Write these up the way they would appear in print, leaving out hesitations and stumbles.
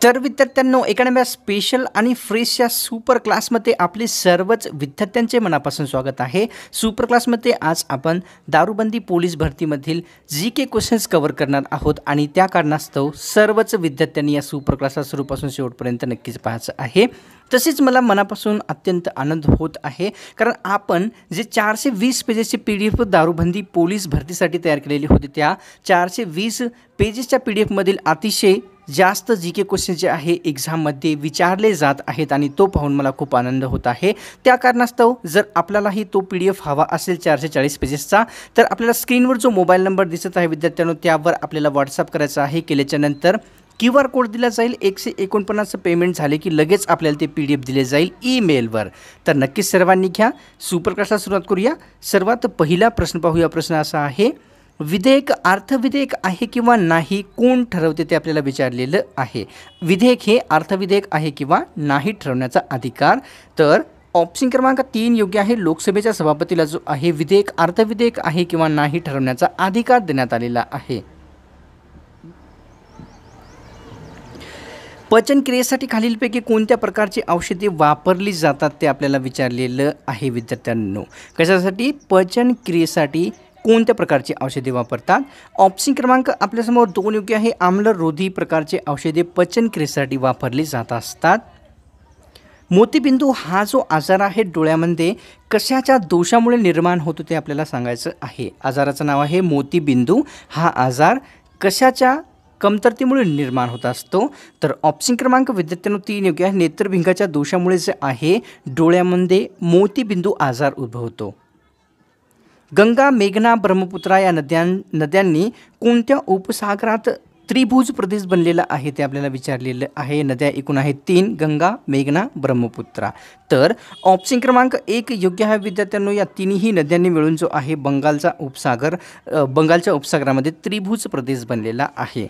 तर विद्यार्थ्यांनो, academy special आणि फ्रेश या सुपर क्लासमध्ये आपले सर्वच विद्यार्थ्यांचे मनापासून स्वागत आहे। सुपर क्लासमध्ये आज आपण दारूबंदी पोलीस भरतीमधील जीके क्वेश्चन्स कव्हर करणार आहोत आणि त्या कारणास्तव सर्वच विद्यार्थ्यांनी या सुपर क्लासला सुरूपासून शेवटपर्यंत नक्कीच पाहायचं आहे। तसेच मला मनापासून अत्यंत आनंद होत आहे, कारण आपण जे 420 पेजेसची PDF दारूबंदी पोलीस भरतीसाठी तयार केलेली होती, त्या 420 पेजेसच्या PDF मधील अतिशय जास्त जीके क्वेश्चन जे आहे एक्झाममध्ये विचारले जात आहेत आणि तो पाहून मला खूप आनंद होत आहे। त्या कारणास्तव जर आपल्यालाही तो PDF हवा असेल 440 पेजेसचा, तर आपल्याला स्क्रीनवर जो मोबाईल नंबर दिसत आहे विद्यार्थ्यांनो, त्यावर आपल्याला व्हॉट्सअप करायचा आहे। केल्याच्या नंतर QR कोड दिला जाईल। 149 पेमेंट झाले की लगेच आपल्याला ते PDF दिले जाईल ईमेलवर। तर नक्कीच सर्वांनी घ्या। सुपर क्लासला सुरुवात करूया। सर्वात पहिला प्रश्न पाहूया। प्रश्न असा आहे, विधेयक अर्थविधेयक आहे किंवा नाही कोण ठरवते ते आपल्याला विचारलेलं आहे। विधेयक हे अर्थविधेयक आहे किंवा नाही ठरवण्याचा अधिकार। तर ऑप्शन क्रमांक 3 योग्य आहे। लोकसभेच्या सभापतीला जो आहे विधेयक अर्थविधेयक आहे किंवा नाही ठरवण्याचा अधिकार देण्यात आलेला आहे। पचन क्रियेसाठी खालीलपैकी कोणत्या प्रकारची औषधे वापरली जातात ते आपल्याला विचारलेलं आहे विद्यार्थ्यांनो। कशासाठी? पचन क्रियेसाठी कोणत्या प्रकारची औषधे वापरतात? ऑप्शन क्रमांक आपल्यासमोर 2 योग्य आहे। आम्लरोधी प्रकारचे औषधे पचन क्रियेसाठी वापरली जात असतात। मोतीबिंदू हा जो आजार आहे डोळ्यामध्ये कशाच्या दोषामुळे निर्माण होतो ते आपल्याला सांगायचं आहे। आजाराचं नाव आहे मोतीबिंदू। हा आजार कशाच्या कमतरतेमुळे निर्माण होत असतो? तर ऑप्शन क्रमांक विद्यार्थ्यांनो 3 योग्य आहे। नेत्रभिंगाच्या दोषामुळे जे आहे डोळ्यामध्ये मोतीबिंदू आजार उद्भवतो। गंगा, मेघना, ब्रह्मपुत्रा या नद्यांनी कोणत्या उपसागरात त्रिभुज प्रदेश बनलेला आहे ते आपल्याला विचारलेलं आहे। नद्या एकूण आहेत 3, गंगा, मेघना, ब्रह्मपुत्रा। तर ऑप्शन क्रमांक 1 योग्य आहे विद्यार्थ्यांनो। या तिन्ही नद्यांनी मिळून जो आहे बंगालच्या उपसागरामध्ये त्रिभुज प्रदेश बनलेला आहे।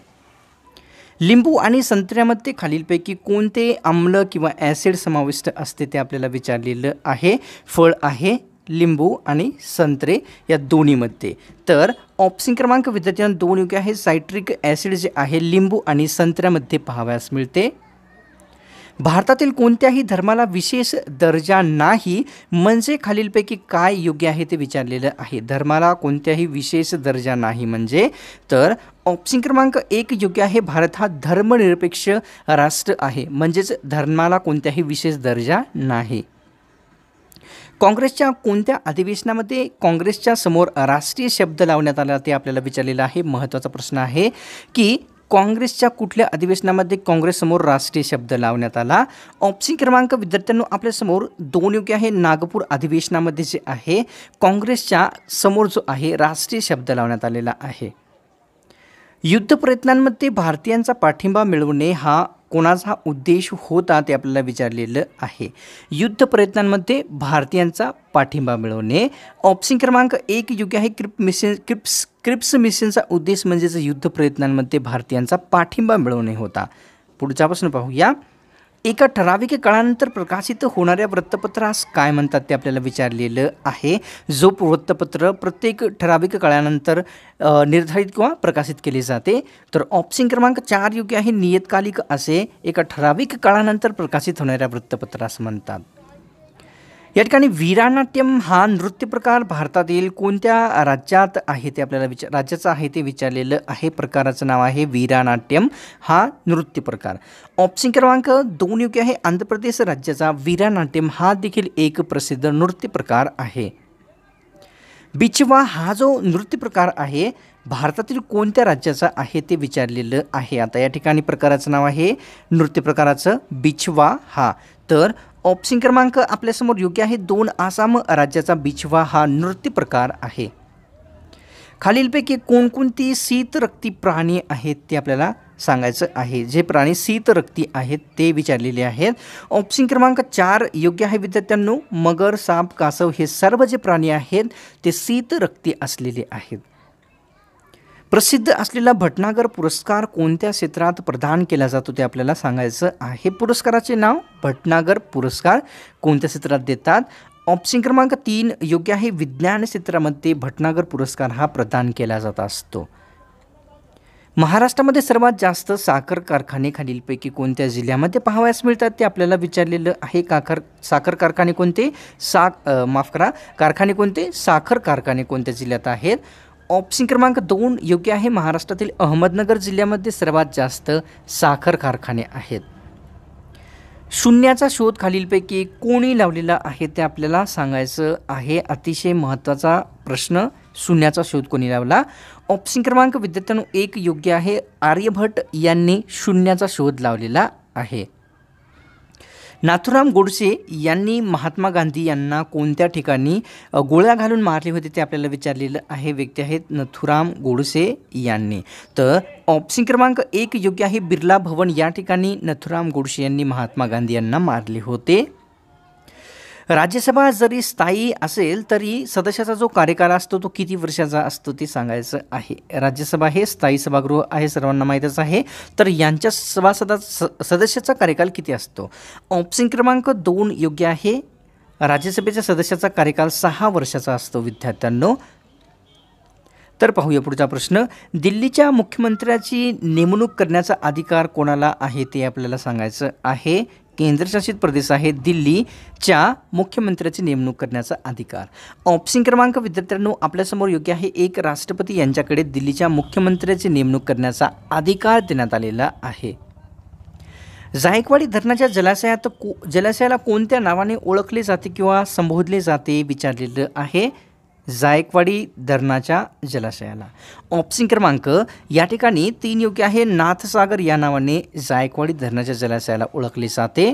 लिंबू आणि संत्र्यामध्ये खालीलपैकी कोणते आम्ल किंवा ॲसिड समाविष्ट असते ते आपल्याला विचारलेलं आहे। फळ आहे लिंबू आणि संत्रे या दोन्हीमध्ये। तर ऑप्शन क्रमांक विद्यार्थ्यांनो 2 योग्य आहे। सायट्रिक ॲसिड जे आहे लिंबू आणि संत्र्यामध्ये पाहावयास मिळते। भारतातील कोणत्याही धर्माला विशेष दर्जा नाही म्हणजे खालीलपैकी काय योग्य आहे ते विचारलेलं आहे। धर्माला कोणत्याही विशेष दर्जा नाही म्हणजे, तर ऑप्शन क्रमांक 1 योग्य आहे। भारत हा धर्मनिरपेक्ष राष्ट्र आहे, म्हणजेच धर्माला कोणत्याही विशेष दर्जा नाही। काँग्रेसच्या कोणत्या अधिवेशनामध्ये काँग्रेसच्या समोर राष्ट्रीय शब्द लावण्यात आला ते आपल्याला विचारलेलं आहे। महत्त्वाचा प्रश्न आहे की काँग्रेसच्या कुठल्या अधिवेशनामध्ये काँग्रेससमोर राष्ट्रीय शब्द लावण्यात आला? ऑप्शन क्रमांक विद्यार्थ्यांनो आपल्यासमोर 2 योग्य आहे। नागपूर अधिवेशनामध्ये जे आहे काँग्रेसच्या समोर जो आहे राष्ट्रीय शब्द लावण्यात आलेला आहे। युद्ध प्रयत्नांमध्ये भारतीयांचा पाठिंबा मिळवणे हा कोणाचा उद्देश होता ते आपल्याला विचारलेलं आहे। युद्ध प्रयत्नांमध्ये भारतीयांचा पाठिंबा मिळवणे। ऑप्शन क्रमांक 1 योग्य आहे। क्रिप्स मिशनचा उद्देश म्हणजेच युद्ध प्रयत्नांमध्ये भारतीयांचा पाठिंबा मिळवणे होता। पुढचा प्रश्न पाहूया। एका ठराविक काळानंतर प्रकाशित होणाऱ्या वृत्तपत्रास काय म्हणतात ते आपल्याला विचारलेलं आहे। जो वृत्तपत्र प्रत्येक ठराविक काळानंतर निर्धारित किंवा प्रकाशित केले जाते। तर ऑप्शन क्रमांक 4 योग्य आहे। नियतकालिक असे एका ठराविक काळानंतर प्रकाशित होणाऱ्या वृत्तपत्रास म्हणतात। या ठिकाणी वीरानाट्यम हा नृत्य प्रकार भारतातील कोणत्या राज्यात आहे ते आपल्याला राज्याचं आहे ते विचारलेलं आहे। प्रकाराचं नाव आहे वीरानाट्यम हा नृत्य प्रकार। ऑप्शन क्रमांक 2 योग्य आहे। आंध्र प्रदेश राज्याचा वीरानाट्यम हा देखील एक प्रसिद्ध नृत्य प्रकार आहे। बिचवा हा जो नृत्य प्रकार आहे भारतातील कोणत्या राज्याचा आहे ते विचारलेलं आहे। आता या ठिकाणी प्रकाराचं नाव आहे नृत्य प्रकाराचं बिचवा हा। तर ऑप्शन क्रमांक आपल्यासमोर योग्य आहे। 2 आसाम राज्याचा बिचवा हा नृत्य प्रकार आहे। खालीलपैकी कोणकोणती शीतरक्ती प्राणी आहेत ते आपल्याला सांगायचं आहे। जे प्राणी शीतरक्ती आहेत ते विचारलेले आहेत। ऑप्शन क्रमांक 4 योग्य आहे विद्यार्थ्यांनो। मगर, साप, कासव हे सर्व जे प्राणी आहेत ते शीतरक्ती असलेले आहेत। प्रसिद्ध असलेला भटनागर पुरस्कार कोणत्या क्षेत्रात प्रदान केला जातो ते आपल्याला सांगायचं आहे। पुरस्काराचे नाव भटनागर पुरस्कार कोणत्या क्षेत्रात देतात? ऑप्शन क्रमांक 3 योग्य आहे। विज्ञान क्षेत्रामध्ये भटनागर पुरस्कार हा प्रदान केला जात असतो। महाराष्ट्रामध्ये सर्वात जास्त साखर कारखाने खालीलपैकी कोणत्या जिल्ह्यामध्ये पाहावयास मिळतात ते आपल्याला विचारलेलं आहे. साखर कारखाने कोणते? माफ करा, कारखाने कोणते? साखर कारखाने कोणत्या जिल्ह्यात आहेत? ऑप्शन क्रमांक 2 योग्य आहे. महाराष्ट्रातील अहमदनगर जिल्ह्यामध्ये सर्वात जास्त साखर कारखाने आहेत. शून्याचा शोध खालीलपैकी कोणी लावलेला आहे ते आपल्याला सांगायचं आहे. अतिशय महत्त्वाचा प्रश्न, शून्याचा शोध कोणी लावला? ऑप्शन क्रमांक विद्यार्थ्यांनो 1 योग्य आहे. आर्यभट्ट यांनी शून्याचा शोध लावलेला आहे. नाथूराम गोडसे यांनी महात्मा गांधी यांना कोणत्या ठिकाणी गोळ्या घालून मारले होते ते आपल्याला विचारलेलं आहे. व्यक्ती आहेत नाथूराम गोडसे यांनी. तर ऑप्शन क्रमांक 1 योग्य आहे. बिर्ला भवन या ठिकाणी नाथूराम गोडसे यांनी महात्मा गांधी यांना मारले होते. राज्यसभा जरी स्थायी असेल तरी सदस्याचा जो कार्यकाळ असतो तो किती वर्षाचा असतो ते सांगायचं आहे. राज्यसभा हे स्थायी सभागृह आहे, सर्वांना माहीतच आहे. तर यांच्या सदस्याचा कार्यकाळ किती असतो? ऑप्शन क्रमांक 2 योग्य आहे. राज्यसभेच्या सदस्याचा कार्यकाळ 6 वर्षाचा असतो विद्यार्थ्यांनो. तर पाहूया पुढचा प्रश्न. दिल्लीच्या मुख्यमंत्र्याची नेमणूक करण्याचा अधिकार कोणाला आहे ते आपल्याला सांगायचं आहे. केंद्रशासित प्रदेश आहे दिल्लीच्या मुख्यमंत्र्याची नेमणूक करण्याचा अधिकार. ऑप्शन क्रमांक विद्यार्थ्यांनो आपल्यासमोर योग्य आहे. 1 राष्ट्रपती यांच्याकडे दिल्लीच्या मुख्यमंत्र्याची नेमणूक करण्याचा अधिकार देण्यात आलेला आहे. जायकवाडी धरणाच्या जलाशयाला कोणत्या नावाने ओळखले जाते किंवा संबोधले जाते विचारलेलं आहे. जायकवाडी धरणाच्या जलाशयाला ऑप्शन क्रमांक या ठिकाणी 3 योग्य आहे. नाथसागर या नावाने जायकवाडी धरणाच्या जलाशयाला ओळखले जाते.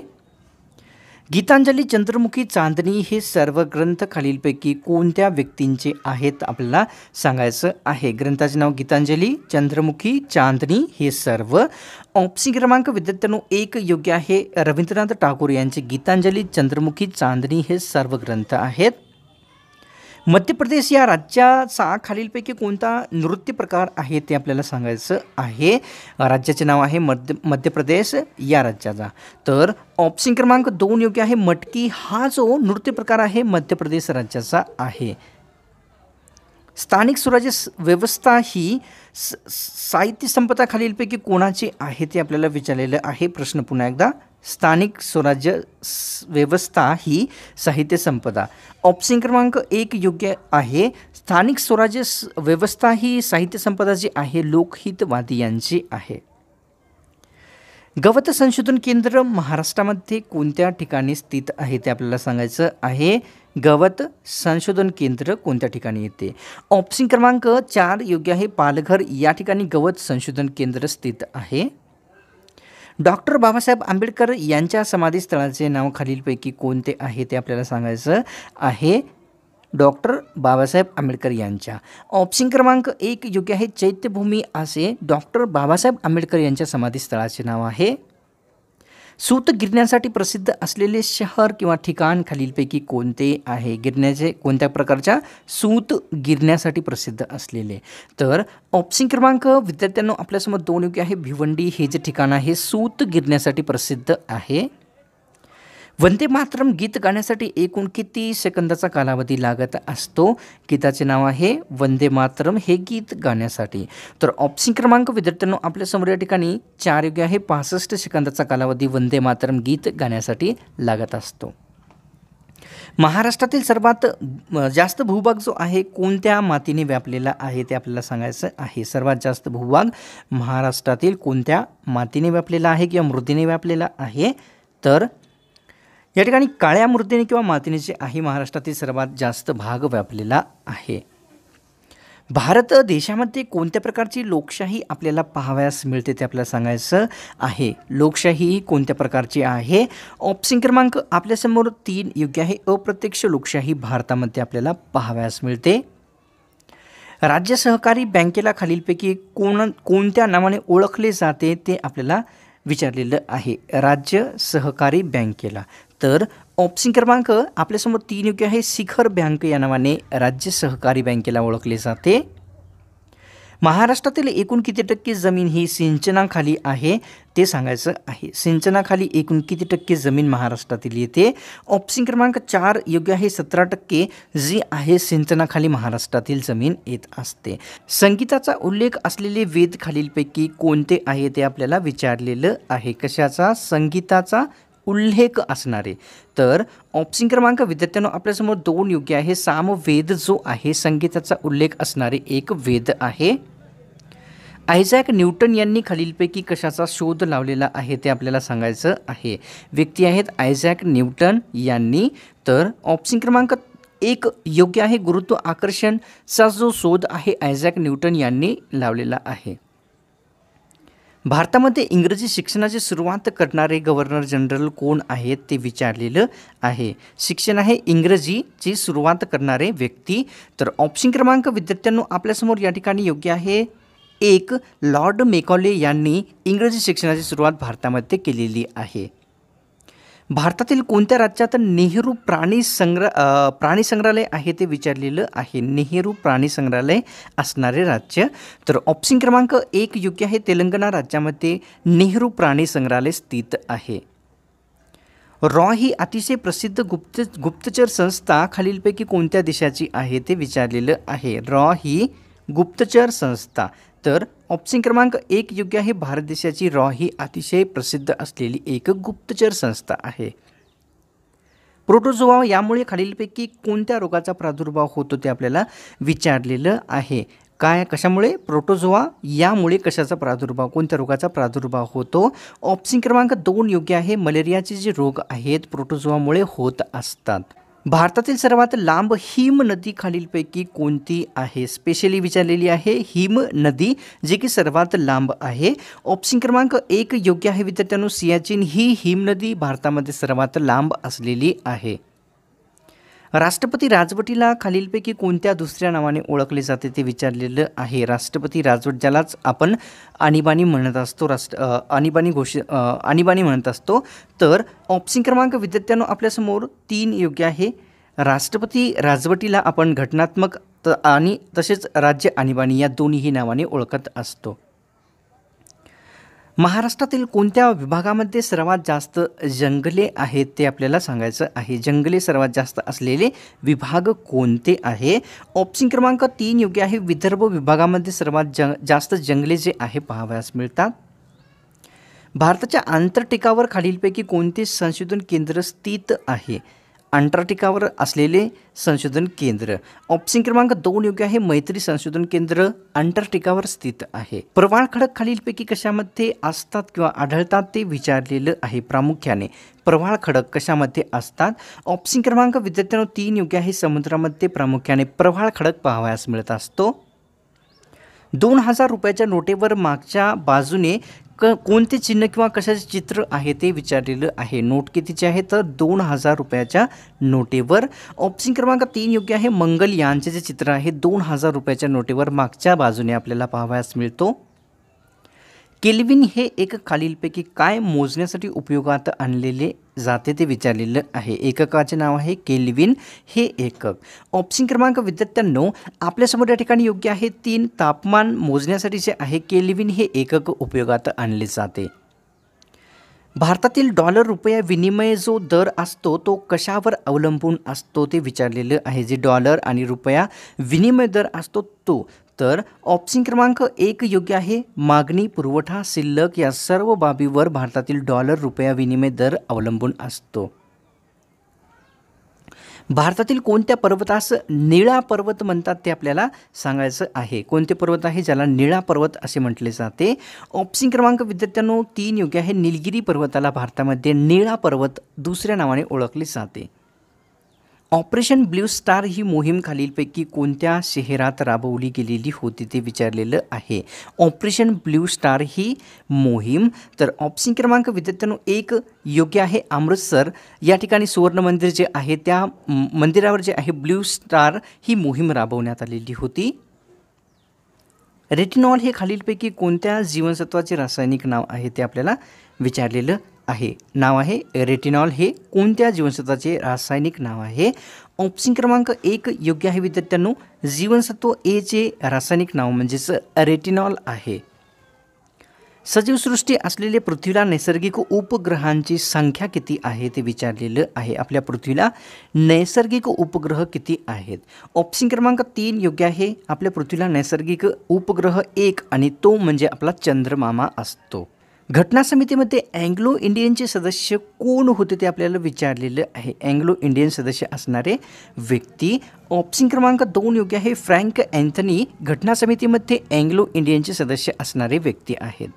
गीतांजली, चंद्रमुखी, चांदणी हे सर्व ग्रंथ खालीलपैकी कोणत्या व्यक्तींचे आहेत आपल्याला सांगायचं आहे. ग्रंथाचे नाव गीतांजली, चंद्रमुखी, चांदणी हे सर्व. ऑप्शन क्रमांक विद्यार्थ्यांनो 1 योग्य आहे. रवींद्रनाथ टागोर यांचे गीतांजली, चंद्रमुखी, चांदणी हे सर्व ग्रंथ आहेत. मध्य प्रदेश या राज्याचा खालीलपैकी कोणता नृत्य प्रकार आहे ते आपल्याला सांगायचं आहे. राज्याचे नाव आहे मध्य प्रदेश या राज्याचा. तर ऑप्शन क्रमांक 2 योग्य आहे. मटकी हा जो नृत्य प्रकार आहे मध्य प्रदेश राज्याचा आहे. स्थानिक स्वराज्य व्यवस्था ही साहित्य संपदा खालीलपैकी कोणाची आहे ते आपल्याला विचारलेलं आहे. प्रश्न पुन्हा एकदा. स्थानिक स्वराज्य व्यवस्था ही साहित्य संपदा. ऑप्शन क्रमांक 1 योग्य आहे. स्थानिक स्वराज्य व्यवस्था ही साहित्य संपदा जी आहे लोकहितवादी यांची आहे. गवत संशोधन केंद्र महाराष्ट्रामध्ये कोणत्या ठिकाणी स्थित आहे ते आपल्याला सांगायचं आहे. गवत संशोधन केंद्र कोणत्या ठिकाणी येते? ऑप्शन क्रमांक 4 योग्य आहे. पालघर या ठिकाणी गवत संशोधन केंद्र स्थित आहे. डॉक्टर बाबासाहेब आंबेडकर यांच्या समाधीस्थळाचे नाव खालीलपैकी कोणते आहे ते आपल्याला सांगायचं आहे. डॉक्टर बाबासाहेब आंबेडकर यांच्या. ऑप्शन क्रमांक 1 योग्य आहे. चैत्यभूमी असे डॉक्टर बाबासाहेब आंबेडकर यांच्या समाधीस्थळाचे नाव आहे. सूत गिरण्यासाठी प्रसिद्ध असलेले शहर किंवा ठिकाण खालीलपैकी कोणते आहे? गिरण्याचे कोणत्या प्रकारच्या सूत गिरण्यासाठी प्रसिद्ध असलेले? तर ऑप्शन क्रमांक विद्यार्थ्यांनो आपल्यासमोर 2 योग्य आहे. भिवंडी हे जे ठिकाण आहे सूत गिरण्यासाठी प्रसिद्ध आहे. वंदे मातरम गीत गाण्यासाठी एकूण किती सेकंदाचा कालावधी लागत असतो? गीताचे नाव आहे वंदे मातरम हे गीत गाण्यासाठी. तर ऑप्शन क्रमांक विद्यार्थ्यांनो आपल्यासमोर या ठिकाणी 4 योग्य आहे. 65 सेकंदाचा कालावधी वंदे मातरम गीत गाण्यासाठी लागत असतो. महाराष्ट्रातील सर्वात जास्त भूभाग जो आहे कोणत्या मातीने व्यापलेला आहे ते आपल्याला सांगायचं आहे. सर्वात जास्त भूभाग महाराष्ट्रातील कोणत्या मातीने व्यापलेला आहे किंवा मृदेने व्यापलेला आहे? तर या ठिकाणी काळ्या मृदेने किंवा मातीने जे आहे महाराष्ट्रातील सर्वात जास्त भाग व्यापलेला आहे. भारत देशामध्ये कोणत्या प्रकारची लोकशाही आपल्याला पाहावयास मिळते ते आपल्याला सांगायचं आहे. लोकशाही ही कोणत्या प्रकारची आहे? ऑप्शन क्रमांक आपल्यासमोर 3 योग्य आहे. अप्रत्यक्ष लोकशाही भारतामध्ये आपल्याला पाहावयास मिळते. राज्य सहकारी बँकेला खालीलपैकी कोणत्या नावाने ओळखले जाते ते आपल्याला विचारलेलं आहे. राज्य सहकारी बँकेला. तर ऑप्शन क्रमांक आपल्यासमोर 3 योग्य आहे. शिखर बँक या नावाने राज्य सहकारी बँकेला ओळखले जाते. महाराष्ट्रातील एकूण किती टक्के जमीन ही सिंचनाखाली आहे ते सांगायचं आहे. सिंचनाखाली एकूण किती टक्के जमीन महाराष्ट्रातील येते? ऑप्शन क्रमांक 4 योग्य आहे. 17% जी आहे सिंचनाखाली महाराष्ट्रातील जमीन येत असते. संगीताचा उल्लेख असलेले वेद खालीलपैकी कोणते आहे ते आपल्याला विचारलेलं आहे. कशाचा? संगीताचा उल्लेख असणारे. तर ऑप्शन क्रमांक विद्यार्थ्यांनो आपल्यासमोर 2 योग्य आहे. सामवेद जो आहे संगीताचा उल्लेख असणारे एक वेद आहे. आयझॅक न्यूटन यांनी खालीलपैकी कशाचा शोध लावलेला आहे ते आपल्याला सांगायचं आहे. व्यक्ती आहेत आयझॅक न्यूटन यांनी. तर ऑप्शन क्रमांक 1 योग्य आहे. गुरुत्व आकर्षणचा जो शोध आहे आयझॅक न्यूटन यांनी लावलेला आहे. भारतामध्ये इंग्रजी शिक्षणाची सुरुवात करणारे गव्हर्नर जनरल कोण आहेत ते विचारलेलं आहे. शिक्षण आहे इंग्रजीची सुरुवात करणारे व्यक्ती. तर ऑप्शन क्रमांक विद्यार्थ्यांनो आपल्यासमोर या ठिकाणी योग्य आहे. 1 लॉर्ड मेकॉले यांनी इंग्रजी शिक्षणाची सुरुवात भारतामध्ये केलेली आहे. भारतातील कोणत्या राज्यात नेहरू प्राणी संग्रहालय आहे ते विचारलेलं आहे. नेहरू प्राणी संग्रहालय असणारे राज्य. तर ऑप्शन क्रमांक 1 योग्य आहे. तेलंगणा राज्यामध्ये नेहरू प्राणी संग्रहालय स्थित आहे. रॉ ही अतिशय प्रसिद्ध गुप्तचर संस्था खालीलपैकी कोणत्या देशाची आहे ते विचारलेलं आहे. रॉ ही गुप्तचर संस्था. तर ऑप्शन क्रमांक 1 योग्य आहे. भारत देशाची रॉ ही अतिशय प्रसिद्ध असलेली एक गुप्तचर संस्था आहे. प्रोटोझोआ यामुळे खालीलपैकी कोणत्या रोगाचा प्रादुर्भाव होतो ते आपल्याला विचारलेलं आहे. कशामुळे? प्रोटोझोआ यामुळे कशाचा प्रादुर्भाव, कोणत्या रोगाचा प्रादुर्भाव होतो? ऑप्शन क्रमांक 2 योग्य आहे. मलेरियाचे जे रोग आहेत प्रोटोझोआमुळे होत असतात. भारतातील सर्वात लांब हिम नदी खालीलपैकी कोणती आहे? स्पेशली विचारलेली आहे हिम नदी जी की सर्वात लांब आहे. ऑप्शन क्रमांक 1 योग्य आहे विद्यार्थ्यांनो. सियाचीन ही हिम नदी भारतामध्ये सर्वात लांब असलेली आहे. राष्ट्रपती राजवटीला खालीलपैकी कोणत्या दुसऱ्या नावाने ओळखले जाते ते विचारलेलं आहे. राष्ट्रपती राजवट ज्यालाच आपण आणीबाणी म्हणत असतो, आणीबाणी म्हणत असतो. तर ऑप्शन क्रमांक विद्यार्थ्यांनो आपल्यासमोर 3 योग्य आहे. राष्ट्रपती राजवटीला आपण घटनात्मक आणि तसेच राज्य आणीबाणी या दोन्हीही नावाने ओळखत असतो. महाराष्ट्रातील कोणत्या विभागामध्ये सर्वात जास्त जंगले आहेत ते आपल्याला सांगायचं आहे. जंगले सर्वात जास्त असलेले विभाग कोणते आहे? ऑप्शन क्रमांक 3 योग्य आहे. विदर्भ विभागामध्ये सर्वात जास्त जंगले जे आहे पाहावयास मिळतात. भारताच्या अंटार्क्टिकावर खालीलपैकी कोणते संशोधन केंद्र स्थित आहे? अंटार्क्टिकावर असलेले संशोधन केंद्र. ऑप्शन क्रमांक 2 योग्य आहे. मैत्री संशोधन केंद्र अंटार्क्टिकावर स्थित आहे. प्रवाळ खडक खालीलपैकी कशामध्ये असतात किंवा आढळतात ते विचारलेलं आहे. प्रामुख्याने प्रवाळ खडक कशामध्ये असतात? ऑप्शन क्रमांक विद्यार्थ्यांनो 3 योग्य आहे. समुद्रामध्ये प्रामुख्याने प्रवाळ खडक पाहावयास मिळत असतो. 2000 रुपयाच्या नोटेवर मागच्या बाजूने कोणते चिन्ह किंवा कशाचे चित्र आहे ते विचारलेलं आहे. नोट कितीचे आहे? तर 2000 रुपयाच्या नोटेवर. ऑप्शन क्रमांक 3 योग्य आहे. मंगलयानचे जे चित्र आहे 2000 रुपयाच्या नोटेवर मागच्या बाजूने आपल्याला पाहावयास मिळतो. केल्विन हे एक खालीलपैकी काय मोजण्यासाठी उपयोगात आणलेले जाते ते विचारलेलं आहे. एककाचे नाव आहे केल्विन हे एकक. ऑप्शन क्रमांक विद्यार्थ्यांनो आपल्यासमोर या ठिकाणी योग्य आहे. 3 तापमान मोजण्यासाठी जे आहे केल्विन हे एकक उपयोगात आणले जाते. भारतातील डॉलर रुपया विनिमय जो दर असतो तो कशावर अवलंबून असतो ते विचारलेलं आहे. जे डॉलर आणि रुपया विनिमय दर असतो तो. तर ऑप्शन क्रमांक 1 योग्य आहे. मागणी, पुरवठा, शिल्लक या सर्व बाबीवर भारतातील डॉलर रुपया विनिमय दर अवलंबून असतो. भारतातील कोणत्या पर्वतास निळा पर्वत म्हणतात ते आपल्याला सांगायचं आहे. कोणते पर्वत आहे ज्याला निळा पर्वत असे म्हटले जाते? ऑप्शन क्रमांक विद्यार्थ्यांनो 3 योग्य आहे. निलगिरी पर्वताला भारतामध्ये निळा पर्वत दुसऱ्या नावाने ओळखले जाते. ऑपरेशन ब्ल्यू स्टार ही मोहीम खालीलपैकी कोणत्या शहरात राबवली गेलेली होती ते विचारलेलं आहे. ऑपरेशन ब्ल्यू स्टार ही मोहीम. तर ऑप्शन क्रमांक विद्यार्थ्यांनो 1 योग्य आहे. अमृतसर या ठिकाणी सुवर्ण मंदिर जे आहे त्या मंदिरावर जे आहे ब्ल्यू स्टार ही मोहीम राबवण्यात आलेली होती. रेटिनॉल हे खालीलपैकी कोणत्या जीवनसत्वाचे रासायनिक नाव आहे ते आपल्याला विचारलेलं आहे. नाव आहे रेटिनॉल. हे कोणत्या जीवनसत्वाचे रासायनिक नाव आहे? ऑप्शन क्रमांक 1 योग्य आहे विद्यार्थ्यांनो. जीवनसत्व एचे रासायनिक नाव म्हणजेच रेटिनॉल आहे. सजीवसृष्टी असलेले पृथ्वीला नैसर्गिक उपग्रहांची संख्या किती आहे ते विचारलेलं आहे. आपल्या पृथ्वीला नैसर्गिक उपग्रह किती आहेत? ऑप्शन क्रमांक 3 योग्य आहे. आपल्या पृथ्वीला नैसर्गिक उपग्रह 1 आणि तो म्हणजे आपला चंद्रमामा असतो. घटना समितीमध्ये अँग्लो इंडियनचे सदस्य कोण होते ते आपल्याला विचारलेलं आहे. अँग्लो इंडियन सदस्य असणारे व्यक्ती. ऑप्शन क्रमांक 2 योग्य आहे. फ्रँक अँथनी घटना समितीमध्ये अँग्लो इंडियनचे सदस्य असणारे व्यक्ती आहेत.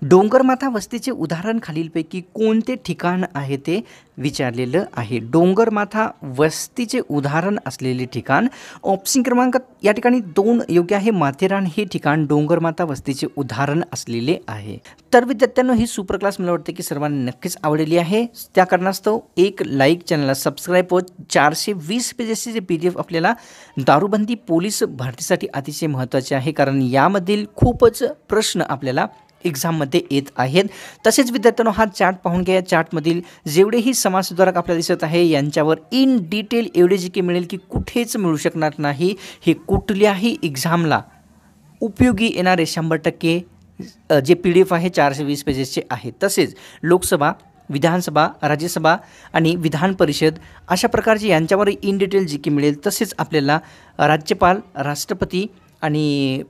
डोंगरमाथा वस्तीचे उदाहरण खालीलपैकी कोणते ठिकाण आहे ते विचारलेलं आहे. डोंगरमाथा वस्तीचे उदाहरण असलेले ठिकाण. ऑप्शन क्रमांक या ठिकाणी 2 योग्य आहे. माथेरान हे ठिकाण डोंगरमाथा वस्तीचे उदाहरण असलेले आहे. तर विद्यार्थ्यांनो ही सुपर क्लास मला वाटते की सर्वांना नक्कीच आवडलेली आहे. त्या कारणास्तव एक लाईक, चॅनलला सबस्क्राईब व 420 पेजेसचे जे PDF आपल्याला दारूबंदी पोलीस भरतीसाठी अतिशय महत्त्वाचे आहे, कारण यामधील खूपच प्रश्न आपल्याला एक्झाममध्ये येत आहेत. तसेच विद्यार्थ्यांनो हा चार्ट पाहून घ्या. या चार्टमधील जेवढेही समाजसुधारक आपल्याला दिसत आहे यांच्यावर इन डिटेल एवढे जी की मिळेल की कुठेच मिळू शकणार नाही. हे कुठल्याही एक्झामला उपयोगी येणारे 100% जे PDF आहे 420 पेजेसचे आहे. तसेच लोकसभा, विधानसभा, राज्यसभा आणि विधान परिषद अशा प्रकारचे यांच्यावर इन डिटेल जी की मिळेल. तसेच आपल्याला राज्यपाल, राष्ट्रपती आणि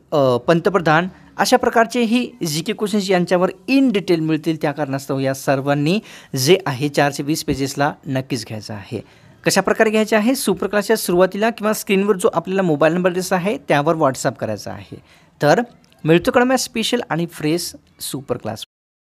पंतप्रधान अशा प्रकारचेही जी के क्वेश्चन्स यांच्यावर इन डिटेल मिळतील. त्या कारणास्तव या सर्वांनी जे आहे 420 पेजेसला नक्कीच घ्यायचं आहे. कशा प्रकारे घ्यायचे आहे? सुपर क्लासच्या सुरुवातीला किंवा स्क्रीनवर जो आपल्याला मोबाईल नंबर दिसत आहे त्यावर व्हॉट्सअप करायचा आहे. तर मिळतो कडम्या स्पेशल आणि फ्रेश सुपर क्लास.